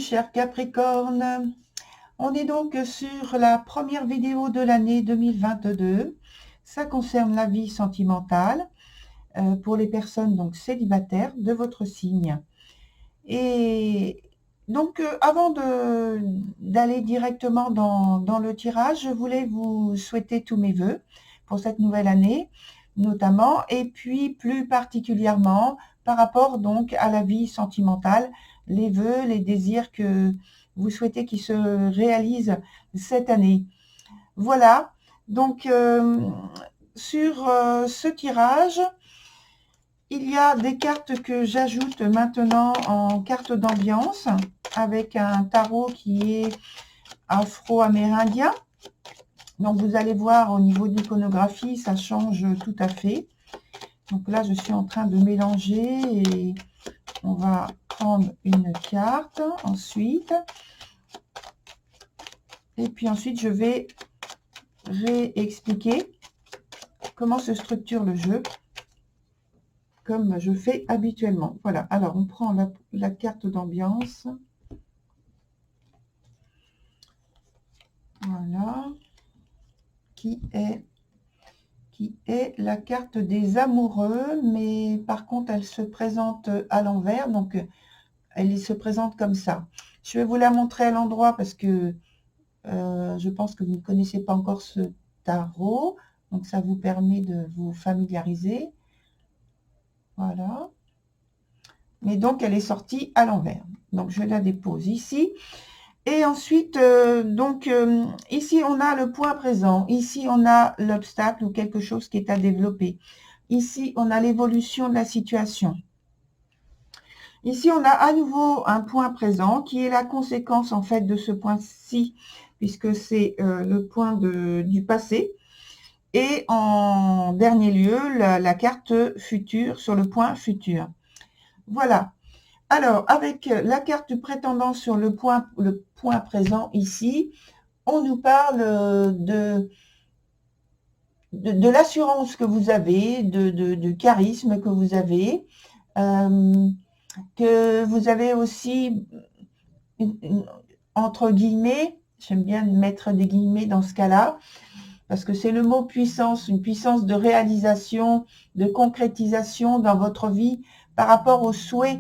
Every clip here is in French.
chers Capricornes. On est donc sur la première vidéo de l'année 2022. Ça concerne la vie sentimentale pour les personnes donc célibataires de votre signe. Et donc, avant d'aller directement dans le tirage, je voulais vous souhaiter tous mes vœux pour cette nouvelle année, notamment, et puis plus particulièrement par rapport donc à la vie sentimentale, les vœux, les désirs que vous souhaitez qu'ils se réalisent cette année. Voilà, donc sur ce tirage, il y a des cartes que j'ajoute maintenant en carte d'ambiance avec un tarot qui est afro-amérindien. Donc vous allez voir au niveau de l'iconographie, ça change tout à fait. Donc là, je suis en train de mélanger et on va prendre une carte ensuite. Et puis ensuite, je vais réexpliquer comment se structure le jeu, comme je fais habituellement. Voilà, alors on prend la carte d'ambiance. Voilà, qui est la carte des amoureux, mais par contre, elle se présente à l'envers, donc elle se présente comme ça. Je vais vous la montrer à l'endroit parce que je pense que vous ne connaissez pas encore ce tarot, donc ça vous permet de vous familiariser. Voilà. Mais donc, elle est sortie à l'envers. Donc, je la dépose ici. Et ensuite, ici, on a le point présent. Ici, on a l'obstacle ou quelque chose qui est à développer. Ici, on a l'évolution de la situation. Ici, on a à nouveau un point présent qui est la conséquence, en fait, de ce point-ci, puisque c'est le point du passé. Et en dernier lieu, la carte future sur le point futur. Voilà. Alors, avec la carte du prétendant sur le point présent ici, on nous parle de l'assurance que vous avez, du charisme que vous avez aussi, entre guillemets, j'aime bien mettre des guillemets dans ce cas-là, parce que c'est le mot puissance, une puissance de réalisation, de concrétisation dans votre vie par rapport aux souhaits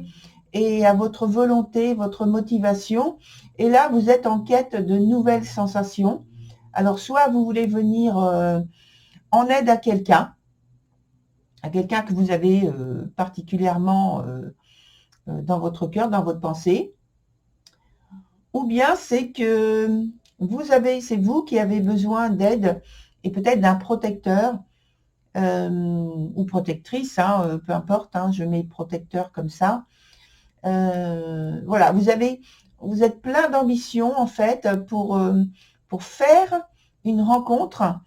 et à votre volonté, votre motivation. Et là, vous êtes en quête de nouvelles sensations. Alors, soit vous voulez venir en aide à quelqu'un que vous avez particulièrement dans votre cœur, dans votre pensée, ou bien c'est que c'est vous qui avez besoin d'aide et peut-être d'un protecteur ou protectrice, peu importe, je mets protecteur comme ça. Voilà, vous êtes plein d'ambition en fait pour faire une rencontre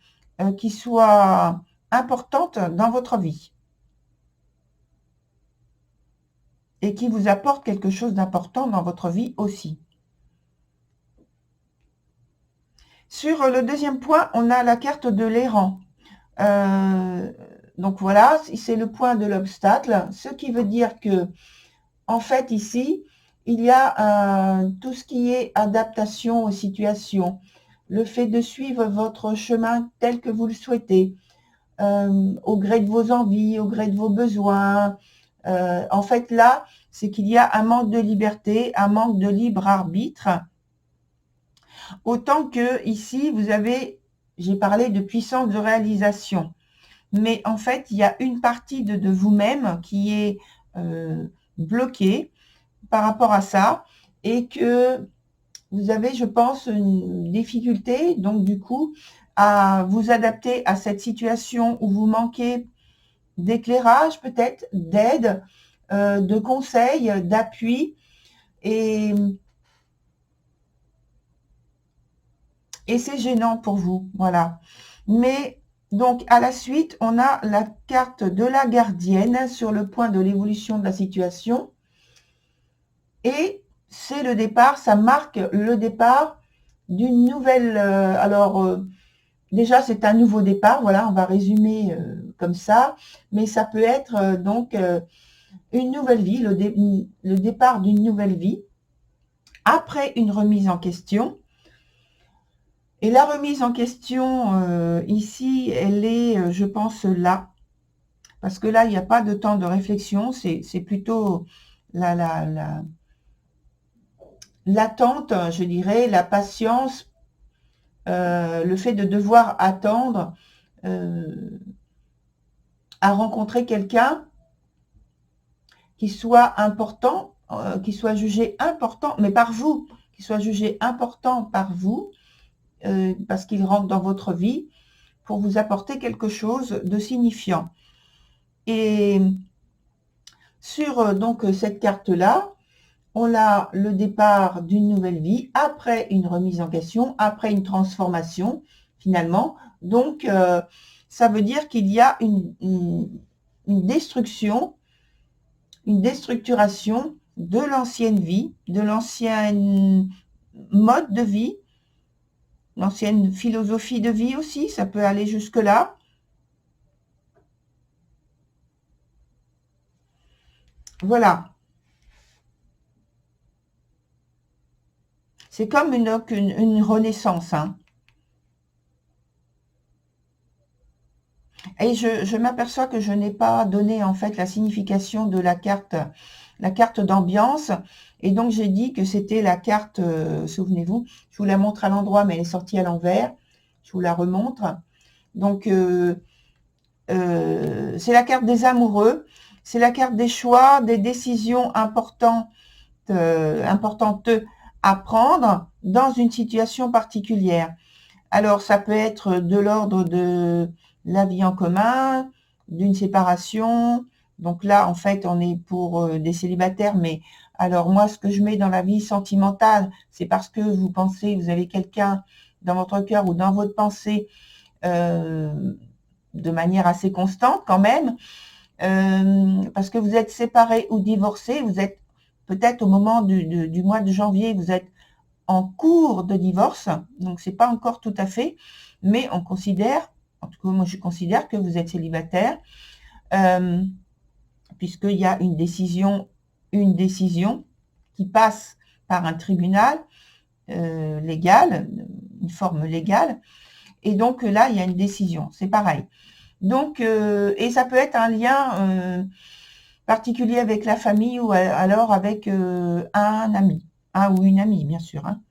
qui soit importante dans votre vie et qui vous apporte quelque chose d'important dans votre vie aussi. Sur le deuxième point, on a la carte de l'errant. Donc voilà, c'est le point de l'obstacle, ce qui veut dire que, en fait, ici, il y a tout ce qui est adaptation aux situations, le fait de suivre votre chemin tel que vous le souhaitez, au gré de vos envies, au gré de vos besoins. En fait, là, c'est qu'il y a un manque de liberté, un manque de libre arbitre. Autant que ici, j'ai parlé de puissance de réalisation. Mais en fait, il y a une partie de vous-même qui est bloquée par rapport à ça et que vous avez, je pense, une difficulté, donc du coup, à vous adapter à cette situation où vous manquez d'éclairage, peut-être, d'aide, de conseils, d'appui et c'est gênant pour vous, voilà. Mais donc, à la suite, on a la carte de la gardienne sur le point de l'évolution de la situation. Et c'est le départ, ça marque le départ d'une nouvelle... déjà, c'est un nouveau départ, voilà, on va résumer comme ça. Mais ça peut être une nouvelle vie, le départ d'une nouvelle vie, à après une remise en question. Et la remise en question, ici, elle est, je pense, là. Parce que là, il n'y a pas de temps de réflexion, c'est plutôt l'attente, je dirais, la patience, le fait de devoir attendre à rencontrer quelqu'un qui soit important, qui soit jugé important, mais par vous, qui soit jugé important par vous, parce qu'il rentre dans votre vie pour vous apporter quelque chose de signifiant. Et sur donc cette carte-là, on a le départ d'une nouvelle vie, après une remise en question, après une transformation, finalement. Donc, ça veut dire qu'il y a une destruction, une déstructuration de l'ancienne vie, de l'ancienne mode de vie, l'ancienne philosophie de vie aussi, ça peut aller jusque-là. Voilà. C'est comme une renaissance, hein. Et je m'aperçois que je n'ai pas donné en fait la signification de la carte d'ambiance. Et donc j'ai dit que c'était la carte, souvenez-vous, je vous la montre à l'endroit, mais elle est sortie à l'envers. Je vous la remontre. Donc c'est la carte des amoureux, c'est la carte des choix, des décisions importantes à prendre dans une situation particulière. Alors, ça peut être de l'ordre de la vie en commun, d'une séparation. Donc là, en fait, on est pour des célibataires. Mais alors, moi, ce que je mets dans la vie sentimentale, c'est parce que vous pensez, vous avez quelqu'un dans votre cœur ou dans votre pensée de manière assez constante quand même. Parce que vous êtes séparés ou divorcés, vous êtes peut-être au moment du mois de janvier, vous êtes en cours de divorce, donc c'est pas encore tout à fait, mais on considère, en tout cas moi je considère que vous êtes célibataire, puisqu'il y a une décision qui passe par un tribunal légal, une forme légale, et donc là il y a une décision, c'est pareil. Donc, et ça peut être un lien particulier avec la famille ou alors avec un ami, un ou une amie, bien sûr. Hein.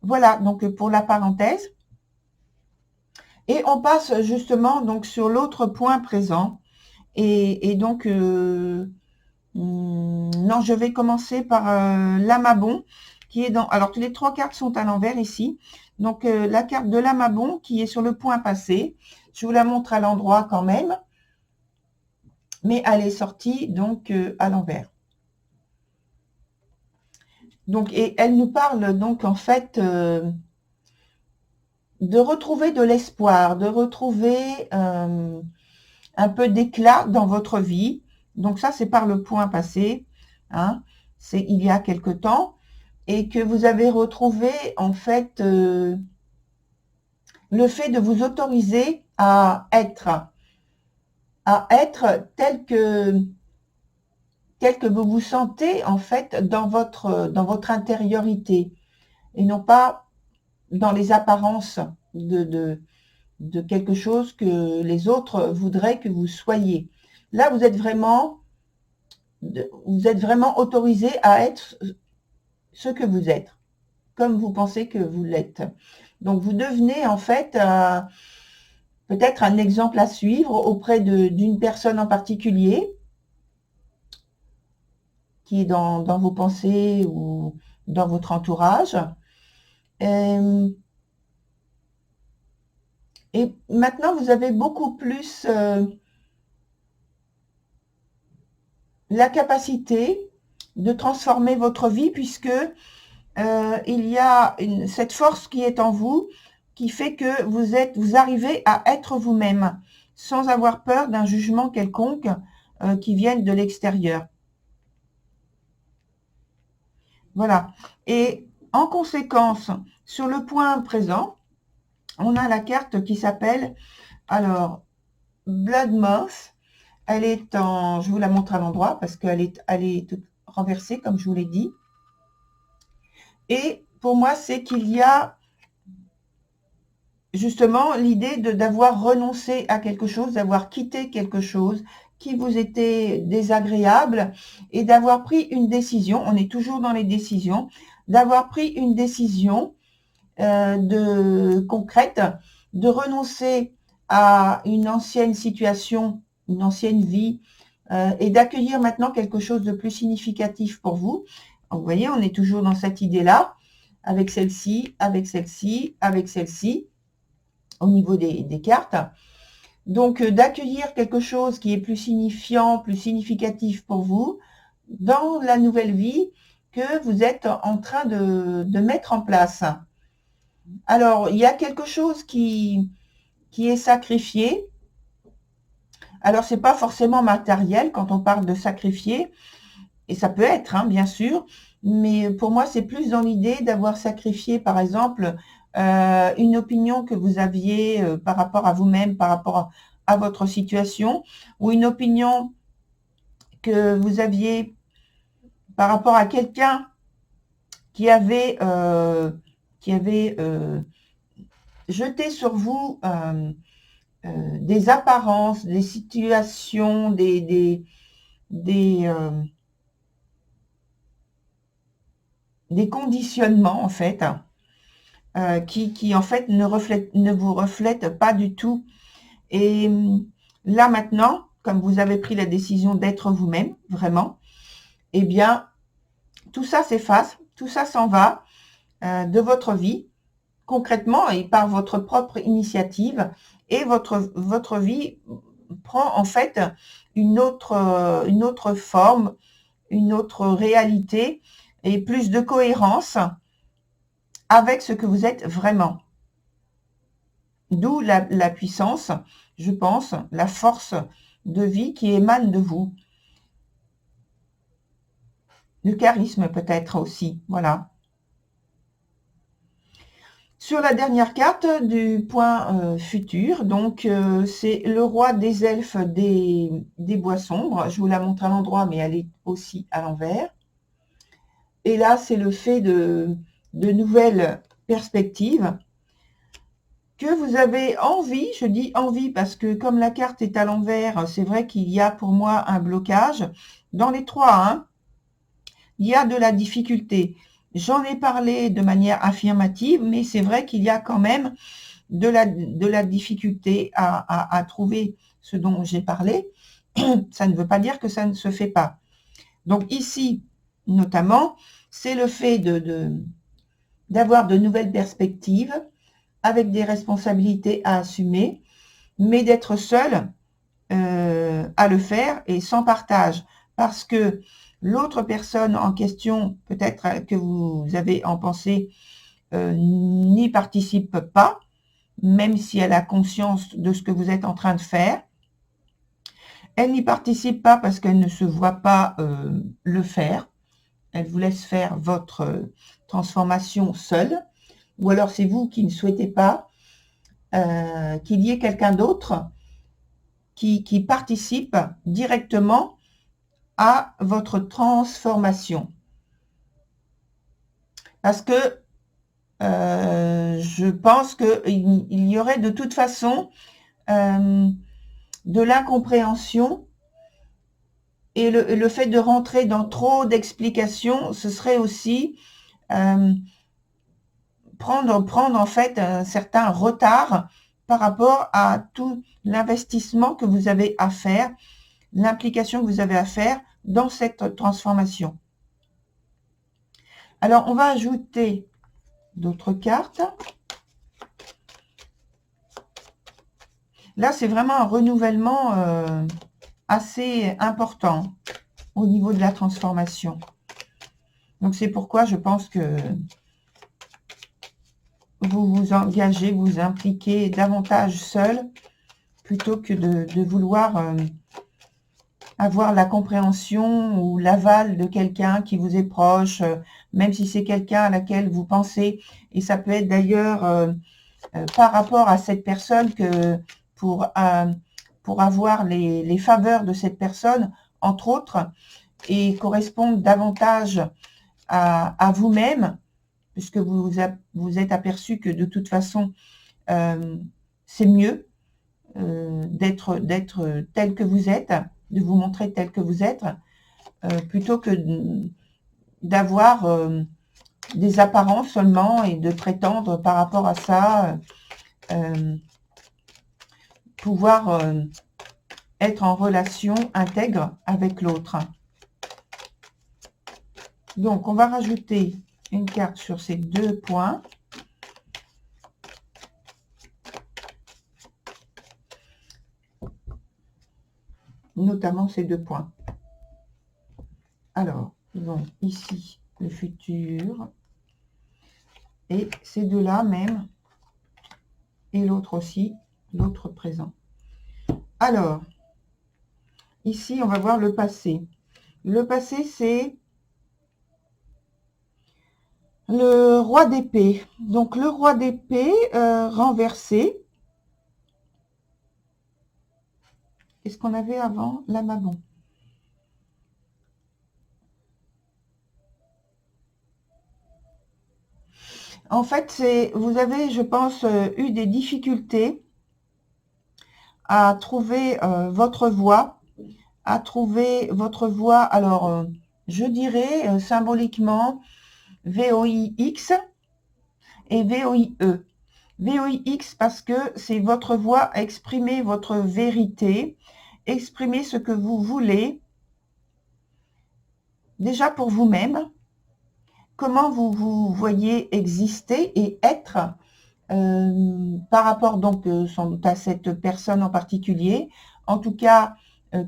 Voilà, donc pour la parenthèse. Et on passe justement donc sur l'autre point présent. Et donc, non, je vais commencer par l'amabon, qui est dans... Alors, les trois cartes sont à l'envers ici. Donc, la carte de l'amabon qui est sur le point passé. Je vous la montre à l'endroit quand même. Mais elle est sortie donc à l'envers. Donc, et elle nous parle donc en fait de retrouver de l'espoir, de retrouver un peu d'éclat dans votre vie. Donc ça, c'est par le point passé, hein, c'est il y a quelque temps, et que vous avez retrouvé en fait le fait de vous autoriser à être tel que vous vous sentez en fait dans votre intériorité, et non pas dans les apparences de quelque chose que les autres voudraient que vous soyez. Là, vous êtes vraiment autorisé à être ce que vous êtes, comme vous pensez que vous l'êtes. Donc, vous devenez en fait peut-être un exemple à suivre auprès d'une personne en particulier qui est dans vos pensées ou dans votre entourage. Et maintenant, vous avez beaucoup plus la capacité de transformer votre vie, puisque il y a cette force qui est en vous, qui fait que vous arrivez à être vous-même, sans avoir peur d'un jugement quelconque qui vienne de l'extérieur. Voilà. Et en conséquence, sur le point présent, on a la carte qui s'appelle, alors, Blood Moth. Elle est en, je vous la montre à l'endroit parce qu'elle est renversée, comme je vous l'ai dit. Et pour moi, c'est qu'il y a justement l'idée d'avoir renoncé à quelque chose, d'avoir quitté quelque chose qui vous était désagréable et d'avoir pris une décision, on est toujours dans les décisions, d'avoir pris une décision concrète, de renoncer à une ancienne situation, une ancienne vie, et d'accueillir maintenant quelque chose de plus significatif pour vous. Vous voyez, on est toujours dans cette idée-là, avec celle-ci, avec celle-ci, avec celle-ci, au niveau des cartes. Donc, d'accueillir quelque chose qui est plus signifiant, plus significatif pour vous, dans la nouvelle vie que vous êtes en train de mettre en place. Alors, il y a quelque chose qui est sacrifié. Alors, c'est pas forcément matériel quand on parle de sacrifier, et ça peut être, hein, bien sûr, mais pour moi, c'est plus dans l'idée d'avoir sacrifié, par exemple, une opinion que vous aviez par rapport à vous-même, par rapport à votre situation, ou une opinion que vous aviez par rapport à quelqu'un qui avait jeté sur vous des apparences, des situations, des conditionnements, en fait, qui en fait ne vous reflètent pas du tout. Et là maintenant, comme vous avez pris la décision d'être vous-même, vraiment, eh bien, tout ça s'efface, tout ça s'en va de votre vie, concrètement et par votre propre initiative, et votre vie prend en fait une autre forme, une autre réalité et plus de cohérence avec ce que vous êtes vraiment. D'où la puissance, je pense, la force de vie qui émane de vous. Le charisme peut-être aussi, voilà. Sur la dernière carte du point futur, donc c'est le roi des elfes des bois sombres. Je vous la montre à l'endroit, mais elle est aussi à l'envers. Et là, c'est le fait de nouvelles perspectives que vous avez envie, je dis envie parce que comme la carte est à l'envers, c'est vrai qu'il y a pour moi un blocage. Dans les trois, hein, il y a de la difficulté. J'en ai parlé de manière affirmative, mais c'est vrai qu'il y a quand même de la difficulté à trouver ce dont j'ai parlé. Ça ne veut pas dire que ça ne se fait pas. Donc ici, notamment, c'est le fait d'avoir de nouvelles perspectives avec des responsabilités à assumer, mais d'être seul à le faire et sans partage. Parce que l'autre personne en question, peut-être que vous avez en pensée, n'y participe pas, même si elle a conscience de ce que vous êtes en train de faire. Elle n'y participe pas parce qu'elle ne se voit pas le faire. Elle vous laisse faire votre transformation seule. Ou alors c'est vous qui ne souhaitez pas qu'il y ait quelqu'un d'autre qui participe directement à votre transformation. Parce que je pense qu'il y aurait de toute façon de l'incompréhension, et le fait de rentrer dans trop d'explications, ce serait aussi prendre en fait un certain retard par rapport à tout l'investissement que vous avez à faire, l'implication que vous avez à faire dans cette transformation. Alors, on va ajouter d'autres cartes. Là, c'est vraiment un renouvellement assez important au niveau de la transformation. Donc, c'est pourquoi je pense que vous vous engagez, vous impliquez davantage seul plutôt que de vouloir avoir la compréhension ou l'aval de quelqu'un qui vous est proche, même si c'est quelqu'un à laquelle vous pensez. Et ça peut être d'ailleurs par rapport à cette personne que pour avoir les faveurs de cette personne, entre autres, et correspondre davantage à vous-même, puisque vous êtes aperçu que de toute façon, c'est mieux d'être tel que vous êtes, de vous montrer tel que vous êtes, plutôt que d'avoir des apparences seulement et de prétendre par rapport à ça pouvoir être en relation intègre avec l'autre. Donc, on va rajouter une carte sur ces 2 points. Notamment ces 2 points. Alors, donc ici, le futur. Et ces deux-là même. Et l'autre aussi, l'autre présent. Alors, ici, on va voir le passé. Le passé, c'est le roi d'épée. Donc, le roi d'épée renversé. Qu'est-ce qu'on avait avant? La Maman. En fait, vous avez, je pense, eu des difficultés à trouver votre voie, alors, je dirais symboliquement VOIX et VOIE. VOIX parce que c'est votre voie, exprimer votre vérité, exprimer ce que vous voulez, déjà pour vous-même, comment vous vous voyez exister et être par rapport donc sans doute à cette personne en particulier, en tout cas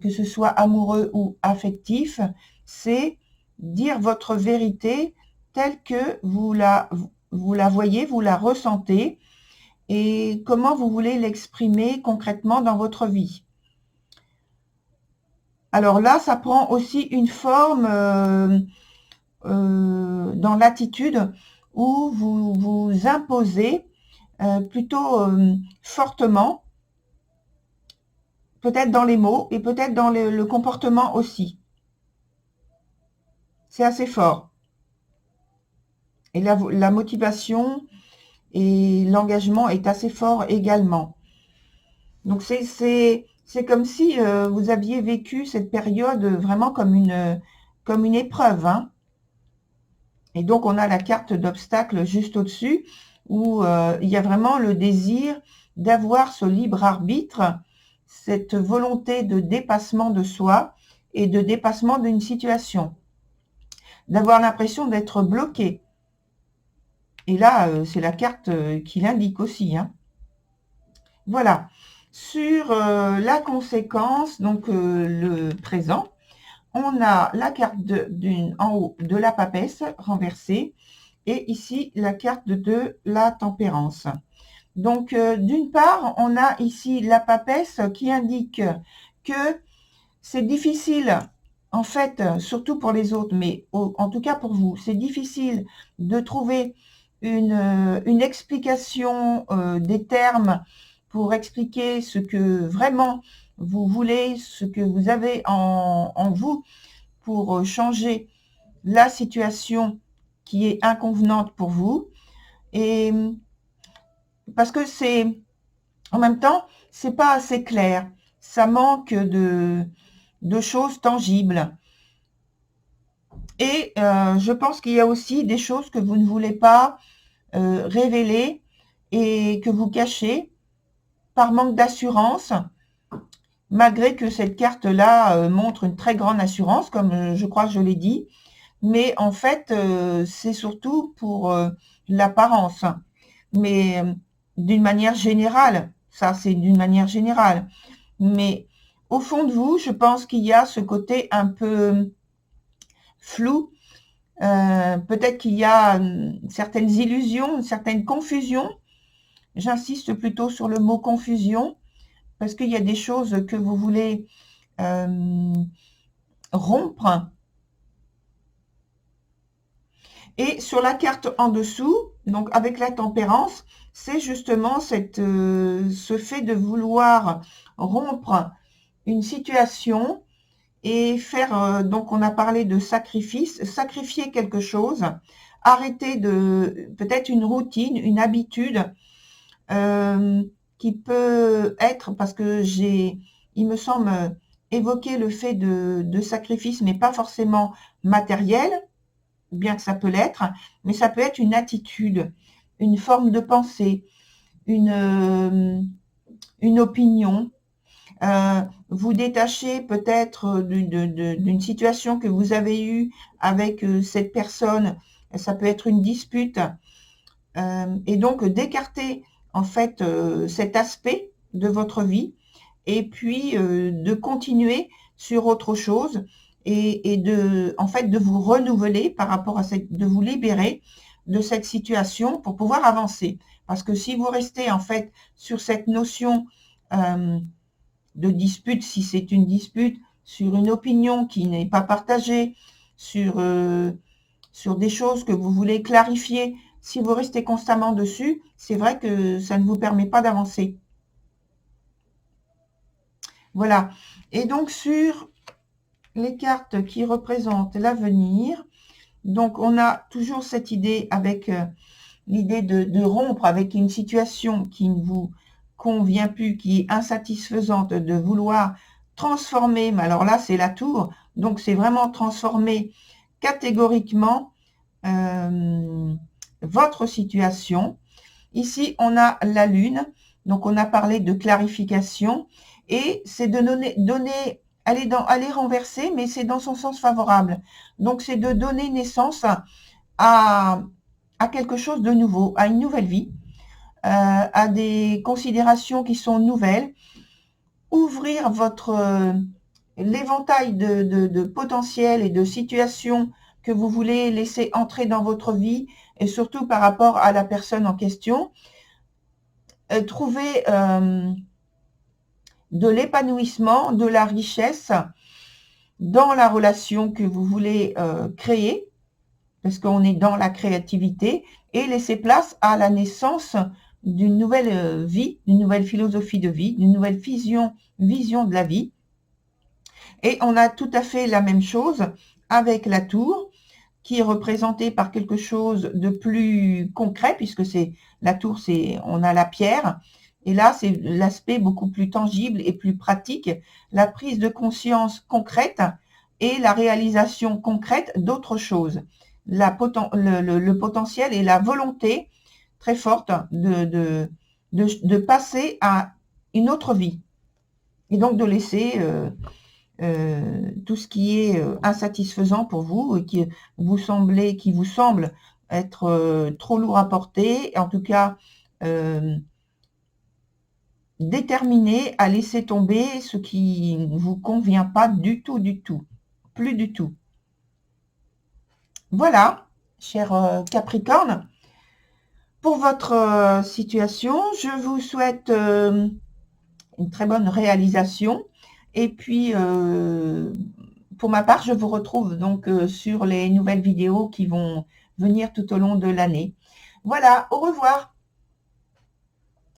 que ce soit amoureux ou affectif, c'est dire votre vérité telle que vous la voyez, vous la ressentez et comment vous voulez l'exprimer concrètement dans votre vie. Alors là, ça prend aussi une forme dans l'attitude où vous vous imposez plutôt fortement, peut-être dans les mots et peut-être dans le comportement aussi. C'est assez fort. Et la motivation et l'engagement est assez fort également. Donc c'est comme si vous aviez vécu cette période vraiment comme une épreuve. Hein. Et donc on a la carte d'obstacle juste au-dessus où il y a vraiment le désir d'avoir ce libre arbitre, cette volonté de dépassement de soi et de dépassement d'une situation, d'avoir l'impression d'être bloqué. Et là, c'est la carte qui l'indique aussi. Hein. Voilà. Sur la conséquence, donc le présent, on a la carte en haut de la papesse renversée et ici la carte de la tempérance. Donc, d'une part, on a ici la papesse qui indique que c'est difficile, en fait, surtout pour les autres, mais en tout cas pour vous, c'est difficile de trouver une explication des termes pour expliquer ce que vraiment vous voulez, ce que vous avez en vous pour changer la situation qui est inconvenante pour vous. Et parce que en même temps, c'est pas assez clair. Ça manque de choses tangibles. Et je pense qu'il y a aussi des choses que vous ne voulez pas révéler et que vous cachez par manque d'assurance, malgré que cette carte-là montre une très grande assurance, comme je crois que je l'ai dit. Mais en fait, c'est surtout pour l'apparence. Mais d'une manière générale, ça c'est d'une manière générale. Mais au fond de vous, je pense qu'il y a ce côté un peu flou. Peut-être qu'il y a certaines illusions, une certaine confusion. J'insiste plutôt sur le mot confusion, parce qu'il y a des choses que vous voulez rompre. Et sur la carte en dessous, donc avec la tempérance, c'est justement ce fait de vouloir rompre une situation et faire, donc on a parlé de sacrifice, sacrifier quelque chose arrêter peut-être une routine, une habitude qui peut être, parce que il me semble, évoquer le fait de sacrifice, mais pas forcément matériel, bien que ça peut l'être, mais ça peut être une attitude, une forme de pensée, une opinion. Vous détachez peut-être d'une situation que vous avez eue avec cette personne, ça peut être une dispute, et donc d'écarter en fait cet aspect de votre vie et puis de continuer sur autre chose et en fait de vous renouveler par rapport à de vous libérer de cette situation pour pouvoir avancer. Parce que si vous restez en fait sur cette notion de dispute, si c'est une dispute, sur une opinion qui n'est pas partagée, sur des choses que vous voulez clarifier, si vous restez constamment dessus, c'est vrai que ça ne vous permet pas d'avancer. Voilà. Et donc, sur les cartes qui représentent l'avenir, donc on a toujours cette idée avec l'idée de rompre avec une situation qui ne vous convient plus, qui est insatisfaisante, de vouloir transformer, mais alors là, c'est la tour, donc c'est vraiment transformer catégoriquement votre situation. Ici, on a la lune, donc on a parlé de clarification, et c'est de donner aller renverser, mais c'est dans son sens favorable. Donc, c'est de donner naissance à quelque chose de nouveau, à une nouvelle vie, à des considérations qui sont nouvelles, ouvrir l'éventail de potentiels et de situations que vous voulez laisser entrer dans votre vie, et surtout par rapport à la personne en question, trouver de l'épanouissement, de la richesse dans la relation que vous voulez créer, parce qu'on est dans la créativité, et laisser place à la naissance d'une nouvelle vie, d'une nouvelle philosophie de vie, d'une nouvelle vision de la vie. Et on a tout à fait la même chose avec la tour, qui est représentée par quelque chose de plus concret, puisque la tour, on a la pierre, et là, c'est l'aspect beaucoup plus tangible et plus pratique, la prise de conscience concrète et la réalisation concrète d'autres choses. Le potentiel et la volonté très forte de passer à une autre vie. Et donc de laisser tout ce qui est insatisfaisant pour vous et qui vous semble être trop lourd à porter, en tout cas déterminé à laisser tomber ce qui ne vous convient pas du tout, plus du tout. Voilà, cher Capricorne, pour votre situation, je vous souhaite une très bonne réalisation. Et puis, pour ma part, je vous retrouve donc sur les nouvelles vidéos qui vont venir tout au long de l'année. Voilà, au revoir.